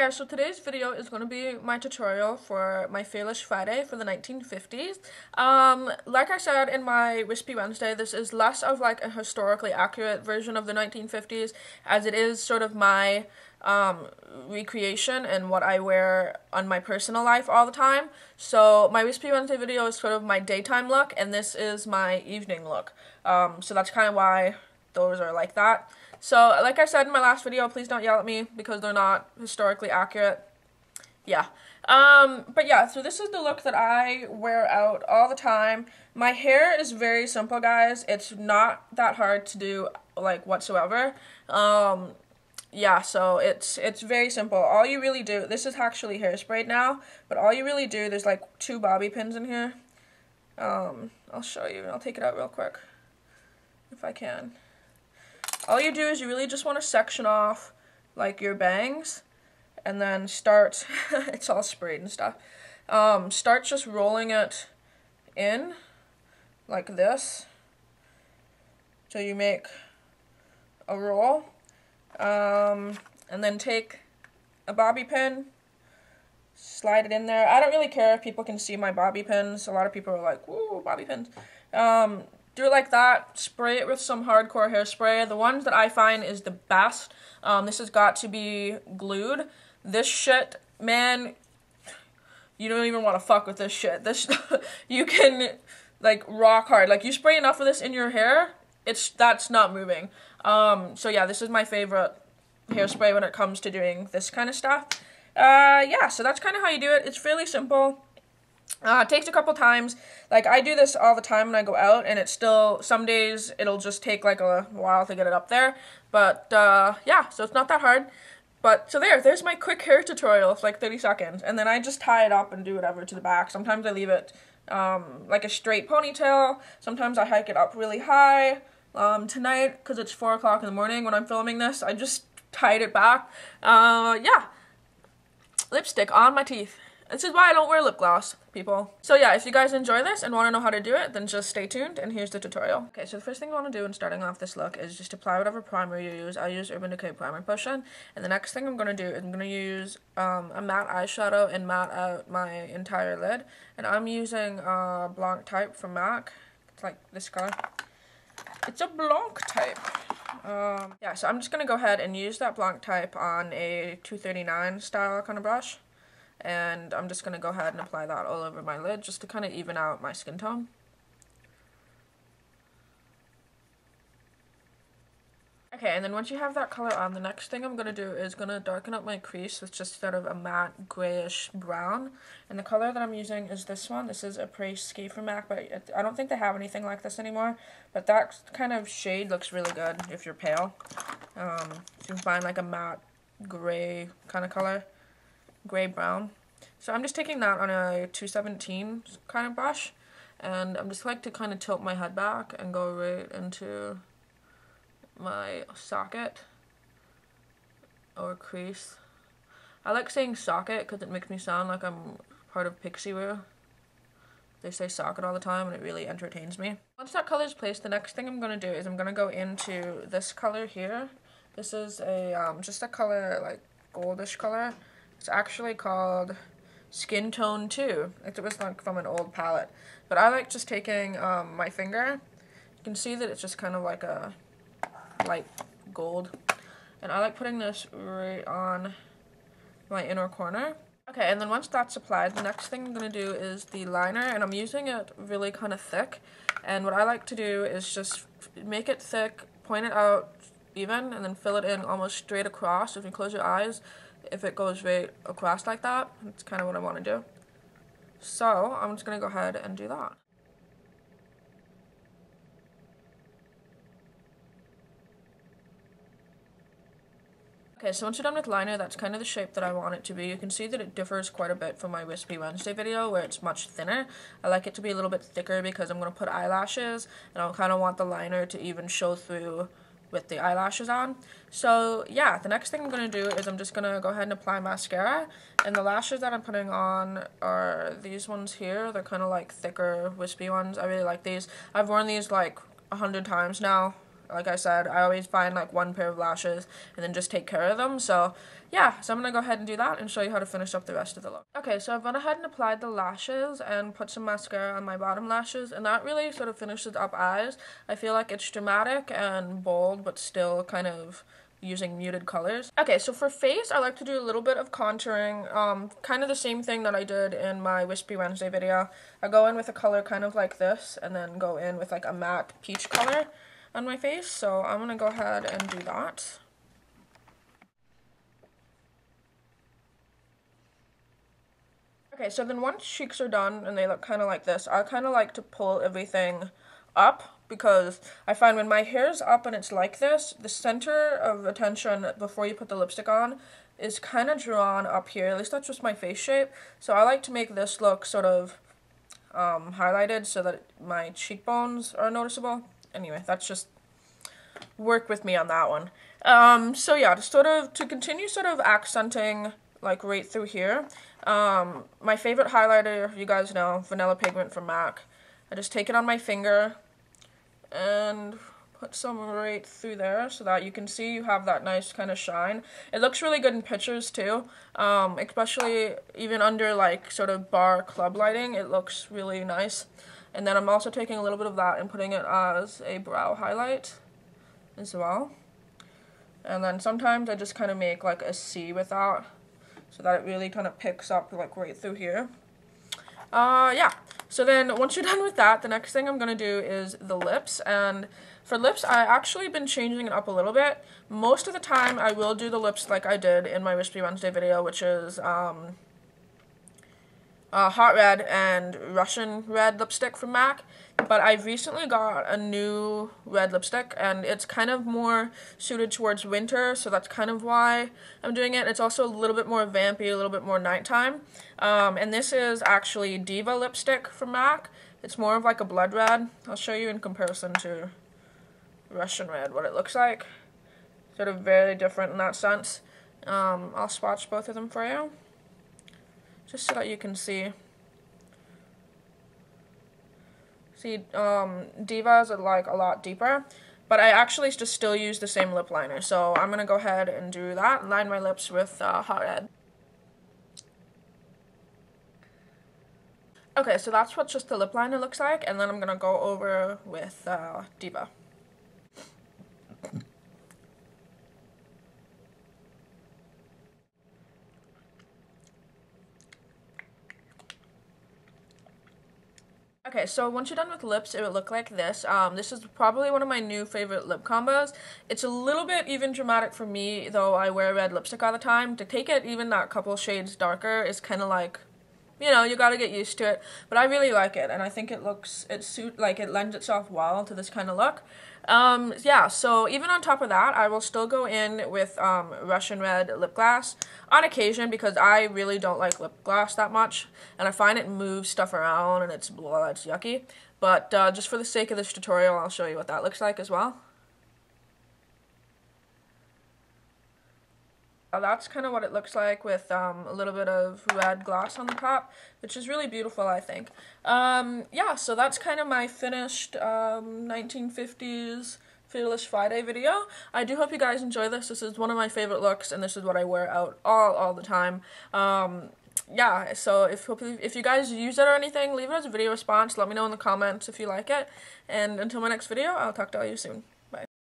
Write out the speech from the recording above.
guys, so today's video is going to be my tutorial for my Failish Friday for the 1950s. Like I said in my Wispy Wednesday, this is less of like a historically accurate version of the 1950s, as it is sort of my recreation and what I wear on my personal life all the time. So my Wispy Wednesday video is sort of my daytime look, and this is my evening look. So that's kind of why those are like that. So, like I said in my last video, please don't yell at me because they're not historically accurate. Yeah. But yeah, so this is the look that I wear out all the time. My hair is very simple, guys. It's not that hard to do, like, whatsoever. Yeah, so it's very simple. All you really do, this is actually hairsprayed now, but all you really do, there's like 2 bobby pins in here. I'll show you. I'll take it out real quick if I can. All you do is you really just want to section off like your bangs and then start, it's all sprayed and stuff, start just rolling it in like this. So you make a roll, and then take a bobby pin, slide it in there. I don't really care if people can see my bobby pins. A lot of people are like, woo, bobby pins. Do it like that, spray it with some hardcore hairspray. The ones that I find is the best. This has got to be glued. This shit, man, you don't even want to fuck with this shit. This, you can, like, rock hard. Like, you spray enough of this in your hair, that's not moving. So yeah, this is my favorite hairspray when it comes to doing this kind of stuff. Yeah, so that's kind of how you do it. It's fairly simple. It takes a couple times. Like, I do this all the time when I go out, and it's still, some days it'll just take like a while to get it up there, but yeah, so it's not that hard. But, so there's my quick hair tutorial. It's like 30 seconds, and then I just tie it up and do whatever to the back. Sometimes I leave it like a straight ponytail. Sometimes I hike it up really high. Tonight, because it's 4 o'clock in the morning when I'm filming this, I just tied it back. Yeah, lipstick on my teeth. This is why I don't wear lip gloss, people. So yeah, if you guys enjoy this and want to know how to do it, then just stay tuned, and here's the tutorial. Okay, so the first thing you want to do in starting off this look is just apply whatever primer you use. I use Urban Decay Primer Potion, and the next thing I'm going to do is I'm going to use a matte eyeshadow and matte out my entire lid, and I'm using Blanc Type from MAC. It's like this color. It's a Blanc Type. Yeah, so I'm just going to go ahead and use that Blanc Type on a 239 style kind of brush. And I'm just going to go ahead and apply that all over my lid just to kind of even out my skin tone. Okay, and then once you have that color on, the next thing I'm going to do is going to darken up my crease with just sort of a matte grayish brown. And the color that I'm using is this one. This is a Ski from MAC, but I don't think they have anything like this anymore. But that kind of shade looks really good if you're pale. You can find like a matte gray kind of color. Gray-brown. So I'm just taking that on a 217 kind of brush, and I'm just like to kind of tilt my head back and go right into my socket or crease. I like saying socket because it makes me sound like I'm part of Pixie Woo. They say socket all the time, and it really entertains me. Once that color is placed, the next thing I'm going to do is I'm going to go into this color here. This is a just a color, like goldish color. It's actually called Skin Tone 2. It was like from an old palette. But I like just taking my finger. You can see that it's just kind of like a light gold. And I like putting this right on my inner corner. Okay, and then once that's applied, the next thing I'm going to do is the liner. And I'm using it really kind of thick. And what I like to do is just make it thick, point it out even, and then fill it in almost straight across. If you close your eyes, if it goes right across like that, that's kind of what I want to do. So I'm just going to go ahead and do that. Okay, so once you're done with liner, that's kind of the shape that I want it to be. You can see that it differs quite a bit from my Wispy Wednesday video where it's much thinner. I like it to be a little bit thicker because I'm going to put eyelashes, and I kind of want the liner to even show through with the eyelashes on. So yeah, the next thing I'm going to do is I'm just going to go ahead and apply mascara, and the lashes that I'm putting on are these ones here. They're kind of like thicker wispy ones. I really like these. I've worn these like 100 times now, like I said, I always find like one pair of lashes and then just take care of them. So yeah, so I'm gonna go ahead and do that and show you how to finish up the rest of the look. Okay, so I've gone ahead and applied the lashes and put some mascara on my bottom lashes, and that really sort of finishes up eyes. I feel like it's dramatic and bold, but still kind of using muted colors. Okay, so for face, I like to do a little bit of contouring, kind of the same thing that I did in my Wispy Wednesday video. I go in with a color kind of like this, and then go in with like a matte peach color on my face, so I'm gonna go ahead and do that. Okay, so then once cheeks are done and they look kind of like this, I kind of like to pull everything up, because I find when my hair's up and it's like this, the center of attention before you put the lipstick on is kind of drawn up here. At least that's just my face shape. So I like to make this look sort of highlighted so that my cheekbones are noticeable. Anyway, that's just work with me on that one. So yeah, to continue sort of accenting like right through here, my favorite highlighter, you guys know, Vanilla Pigment from MAC. I just take it on my finger and put some right through there so that you can see you have that nice kind of shine. It looks really good in pictures too, especially even under like sort of bar club lighting. It looks really nice. And then I'm also taking a little bit of that and putting it as a brow highlight as well. And then sometimes I just kind of make like a C with that so that it really kind of picks up like right through here. Yeah. So then once you're done with that, the next thing I'm going to do is the lips. And for lips, I actually been changing it up a little bit. Most of the time, I will do the lips like I did in my Wispy Wednesday video, which is Hot Red and Russian Red lipstick from MAC. But I've recently got a new red lipstick, and it's kind of more suited towards winter, so that's kind of why I'm doing it. It's also a little bit more vampy, a little bit more nighttime. And this is actually Diva lipstick from MAC. It's more of like a blood red. I'll show you in comparison to Russian Red what it looks like. Sort of very different in that sense. I'll swatch both of them for you, just so that you can see. See, Diva's like a lot deeper, but I actually just still use the same lip liner, so I'm gonna go ahead and do that, line my lips with Hot Red. Okay, so that's what just the lip liner looks like, and then I'm gonna go over with Diva. Okay, so once you're done with lips, it would look like this. This is probably one of my new favorite lip combos. It's a little bit even dramatic for me, though I wear red lipstick all the time. To take it even that couple shades darker is kind of like, you know, you gotta get used to it. But I really like it, and I think it lends itself well to this kind of look. Yeah, so even on top of that, I will still go in with Russian Red lip gloss on occasion, because I really don't like lip gloss that much, and I find it moves stuff around and it's yucky. But just for the sake of this tutorial, I'll show you what that looks like as well. That's kind of what it looks like with a little bit of red gloss on the top, which is really beautiful, I think. Yeah, so that's kind of my finished 1950s Fearless Friday video. I do hope you guys enjoy this. This is one of my favorite looks, and this is what I wear out all the time. Yeah, so if you guys use it or anything, leave it as a video response. Let me know in the comments if you like it. And until my next video, I'll talk to all you soon.